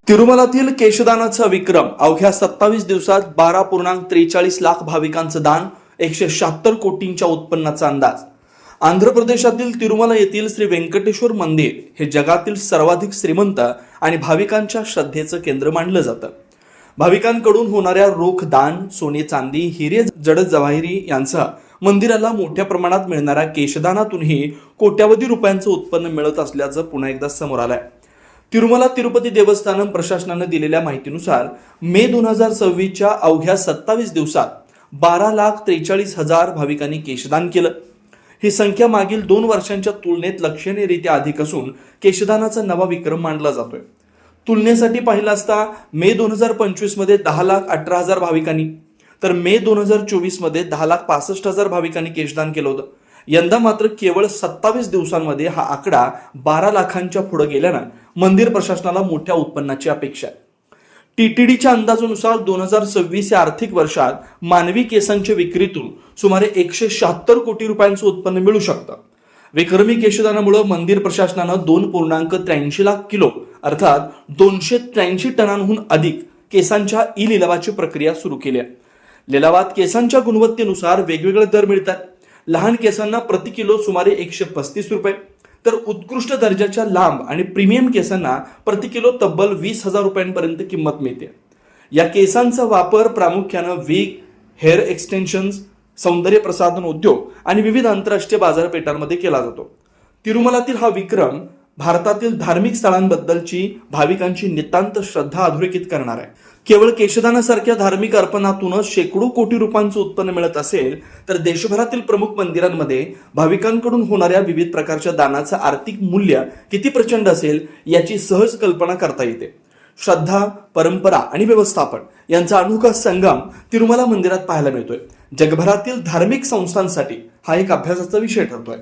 तिरुमलातील केशदानाचा विक्रम अवघ्या 27 दिवसात 12.43 लाख भाविकांचं दान, 176 कोटींच्या उत्पन्नाचा अंदाज. आंध्र प्रदेशातील तिरुमला येथील श्री व्यंकटेश्वर मंदिर हे जगातील सर्वाधिक श्रीमंत आणि भाविकांच्या श्रद्धेचं केंद्र मानलं जातं. भाविकांकडून होणाऱ्या रोख दान, सोने चांदी, हिरे जड जवाहिरी यांचा मंदिराला मोठ्या प्रमाणात मिळणाऱ्या केशदानातूनही कोट्यावधी रुपयांचं उत्पन्न मिळत असल्याचं पुन्हा एकदा समोर आलंय. तिरुमला तिरुपती देवस्थानम प्रशासनानं दिलेल्या माहितीनुसार मे 2026च्या अवघ्या 27 दिवसात 12,43,000 भाविकांनी केशदान केलं. ही संख्या मागील 2 वर्षांच्या तुलनेत लक्षणीयरित्या अधिक असून केशदानाचा नवा विक्रम मानला जातोय. तुलनेसाठी पाहिलं असता मे 2025 मध्ये 10,18,000 भाविकांनी, तर मे 2024 मध्ये 10,65,000 भाविकांनी केशदान केलं होतं. यंदा मात्र केवळ 27 दिवसांमध्ये हा आकडा 12 लाखांच्या पुढे गेल्यानं मंदिर प्रशासनाला मोठ्या उत्पन्नाची अपेक्षा आहे. टीटीडीच्या अंदाजानुसार 2026 या आर्थिक वर्षात मानवी केसांच्या विक्रीतून सुमारे 176 कोटी रुपयांचं उत्पन्न मिळू शकतं. विक्रमी केशदानामुळे मंदिर प्रशासनानं 2.83 लाख किलो अर्थात 283 टनांहून अधिक केसांच्या ई लिलावाची प्रक्रिया सुरू केली आहे. लिलावात केसांच्या गुणवत्तेनुसार वेगवेगळे दर मिळतात. लहान केसांना प्रति किलो सुमारे 135 रुपये, तर उत्कृष्ट दर्जाच्या लांब आणि प्रीमियम केसांना प्रति किलो तब्बल 20,000 रुपयांपर्यंत किंमत मिळते. या केसांचा वापर प्रामुख्यानं वीग, हेअर एक्सटेन्शन्स, सौंदर्य प्रसाधन उद्योग आणि विविध आंतरराष्ट्रीय बाजारपेठांमध्ये केला जातो. तिरुमलातील हा विक्रम भारतातील धार्मिक स्थळांबद्दलची भाविकांची नितांत श्रद्धा अधोरेखित करणार आहे. केवळ केशदानासारख्या धार्मिक अर्पणातूनच शेकडो कोटी रुपयांचं उत्पन्न मिळत असेल, तर देशभरातील प्रमुख मंदिरांमध्ये भाविकांकडून होणाऱ्या विविध प्रकारच्या दानाचं आर्थिक मूल्य किती प्रचंड असेल याची सहज कल्पना करता येते. श्रद्धा, परंपरा आणि व्यवस्थापन यांचा अनोखा संगम तिरुमला मंदिरात पाहायला मिळतोय. जगभरातील धार्मिक संस्थांसाठी हा एक अभ्यासाचा विषय ठरतोय.